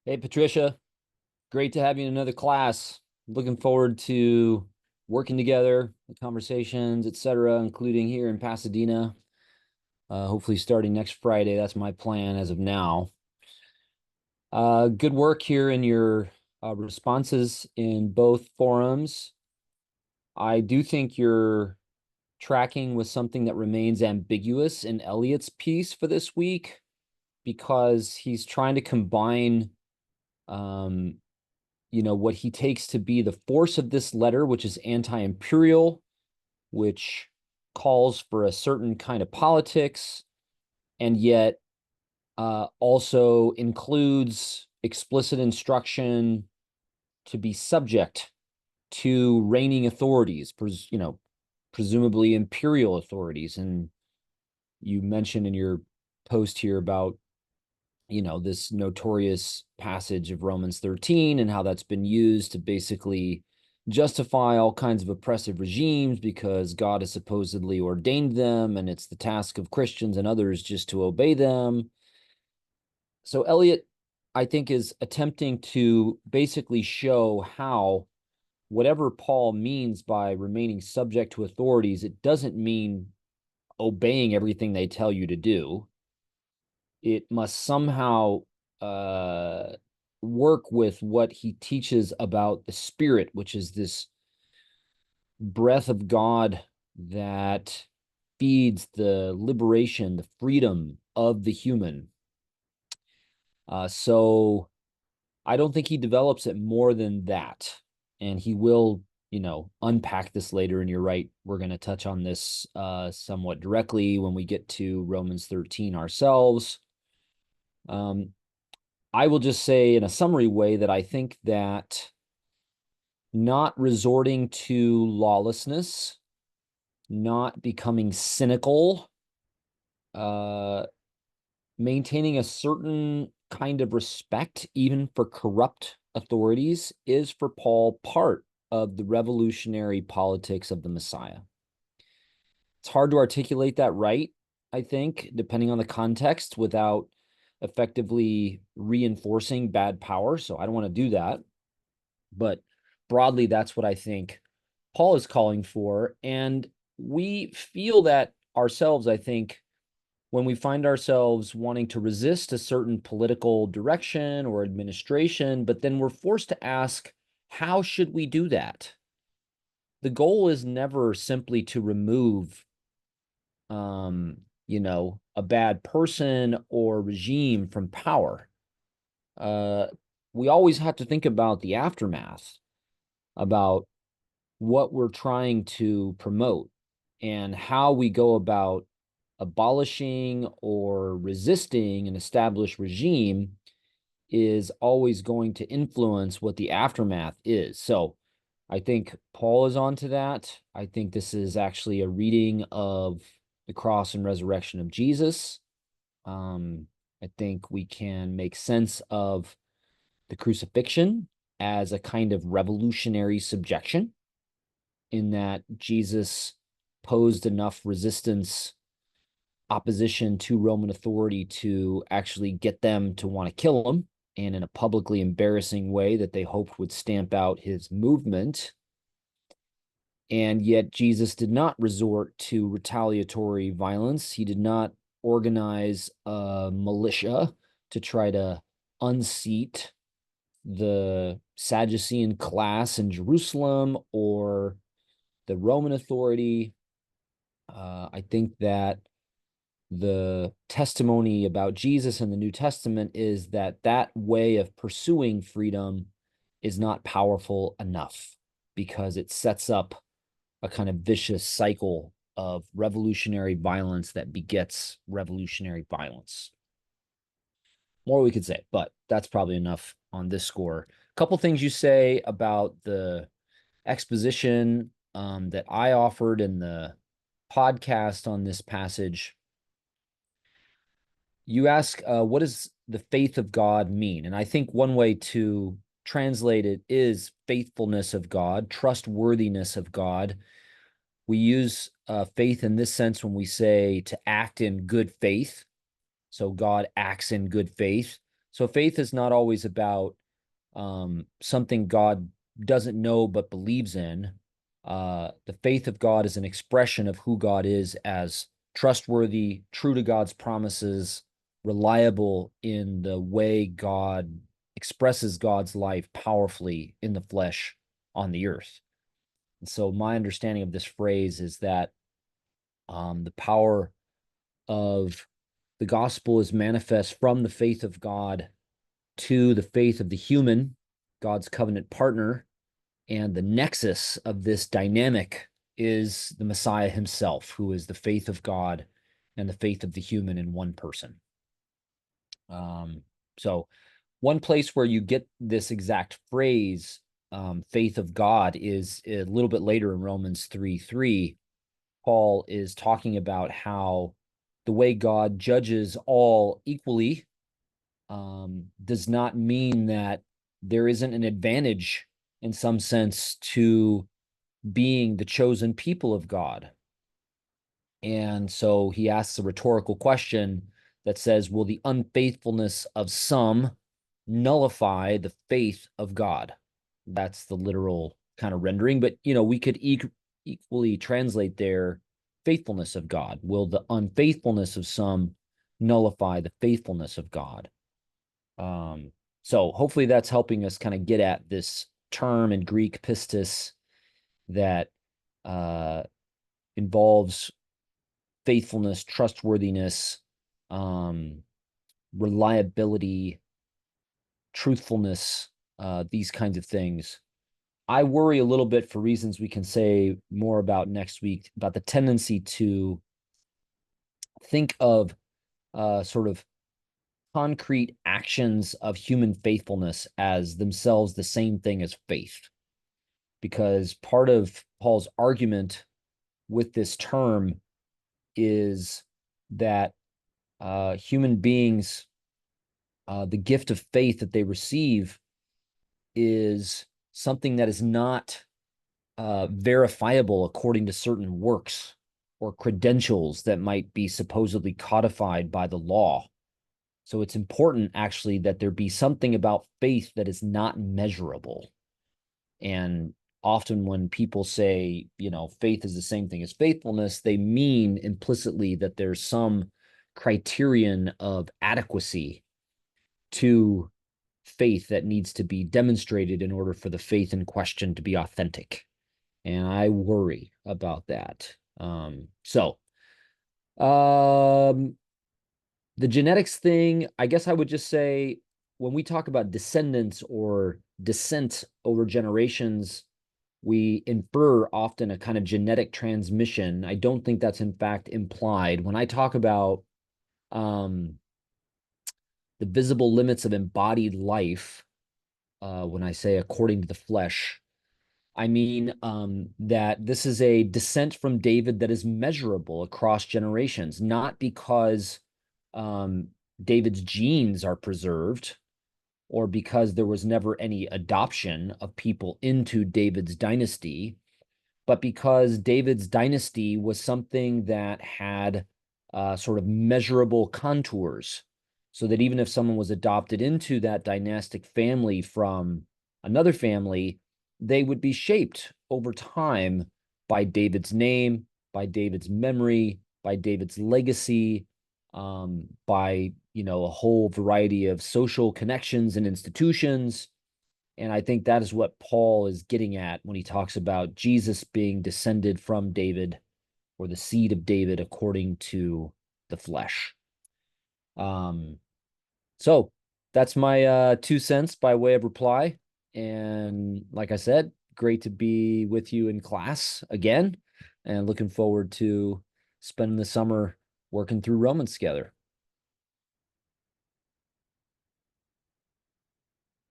Hey, Patricia, great to have you in another class. Looking forward to working together, the conversations, etc., including here in Pasadena. Hopefully, starting next Friday. That's my plan as of now. Good work here in your responses in both forums. I do think you're tracking with something that remains ambiguous in Elliot's piece for this week because he's trying to combine um, what he takes to be the force of this letter, which is anti-imperial, which calls for a certain kind of politics, and yet also includes explicit instruction to be subject to reigning authorities, presumably imperial authorities. And you mentioned in your post here about this notorious passage of Romans 13 and how that's been used to basically justify all kinds of oppressive regimes because God has supposedly ordained them and it's the task of Christians and others just to obey them. So Eliot, I think, is attempting to basically show how whatever Paul means by remaining subject to authorities, it doesn't mean obeying everything they tell you to do. It must somehow uh, work with what he teaches about the spirit, which is this breath of God that feeds the liberation, the freedom of the human. So I don't think he develops it more than that. And he will, unpack this later. And you're right, we're going to touch on this somewhat directly when we get to Romans 13 ourselves. Um, I will just say in a summary way that I think that not resorting to lawlessness, not becoming cynical, uh, maintaining a certain kind of respect, even for corrupt authorities, is for Paul part of the revolutionary politics of the Messiah. It's hard to articulate that right, I think, depending on the context, without effectively reinforcing bad power. So I don't want to do that. But broadly, that's what I think Paul is calling for. And we feel that ourselves, I think, when we find ourselves wanting to resist a certain political direction or administration, but then we're forced to ask, how should we do that? The goal is never simply to remove, a bad person or regime from power. Uh, we always have to think about the aftermath, about what we're trying to promote and how we go about abolishing or resisting an established regime is always going to influence what the aftermath is. So I think Paul is onto that. I think this is actually a reading of the cross and resurrection of Jesus. I think we can make sense of the crucifixion as a kind of revolutionary subjection, in that Jesus posed enough resistance, opposition to Roman authority to actually get them to want to kill him, and in a publicly embarrassing way that they hoped would stamp out his movement. And yet Jesus did not resort to retaliatory violence. He did not organize a militia to try to unseat the Sadducean class in Jerusalem or the Roman authority. I think that the testimony about Jesus in the New Testament is that that way of pursuing freedom is not powerful enough because it sets up a kind of vicious cycle of revolutionary violence that begets revolutionary violence. More we could say, but that's probably enough on this score. A couple things you say about the exposition that I offered in the podcast on this passage. You ask, what does the faith of God mean? And I think one way to translate it is faithfulness of God, trustworthiness of God. We use faith in this sense when we say to act in good faith. So God acts in good faith. So faith is not always about something God doesn't know but believes in. The faith of God is an expression of who God is as trustworthy, true to God's promises, reliable in the way God expresses God's life powerfully in the flesh on the earth. And so my understanding of this phrase is that the power of the gospel is manifest from the faith of God to the faith of the human, God's covenant partner, and the nexus of this dynamic is the Messiah himself, who is the faith of God and the faith of the human in one person. So one place where you get this exact phrase, faith of God, is a little bit later in Romans 3:3. Paul is talking about how the way God judges all equally does not mean that there isn't an advantage in some sense to being the chosen people of God. And so he asks a rhetorical question that says, will the unfaithfulness of some nullify the faith of God? That's the literal kind of rendering, but we could equally translate there faithfulness of God. Will the unfaithfulness of some nullify the faithfulness of God? So hopefully that's helping us kind of get at this term in Greek pistis that involves faithfulness, trustworthiness, reliability, truthfulness, these kinds of things. I worry a little bit, for reasons we can say more about next week, about the tendency to think of sort of concrete actions of human faithfulness as themselves the same thing as faith. Because part of Paul's argument with this term is that human beings, the gift of faith that they receive is something that is not verifiable according to certain works or credentials that might be supposedly codified by the law. So it's important actually that there be something about faith that is not measurable. And often when people say, faith is the same thing as faithfulness, they mean implicitly that there's some criterion of adequacy to faith that needs to be demonstrated in order for the faith in question to be authentic. And I worry about that. The genetics thing, I guess I would just say when we talk about descendants or descent over generations, we infer often a kind of genetic transmission. I don't think that's in fact implied. When I talk about the visible limits of embodied life, when I say according to the flesh, I mean that this is a descent from David that is measurable across generations, not because David's genes are preserved or because there was never any adoption of people into David's dynasty, but because David's dynasty was something that had sort of measurable contours, so that even if someone was adopted into that dynastic family from another family, they would be shaped over time by David's name, by David's memory, by David's legacy, by a whole variety of social connections and institutions. And I think that is what Paul is getting at when he talks about Jesus being descended from David, or the seed of David according to the flesh. So that's my 2 cents by way of reply. And like I said, great to be with you in class again, and looking forward to spending the summer working through Romans together.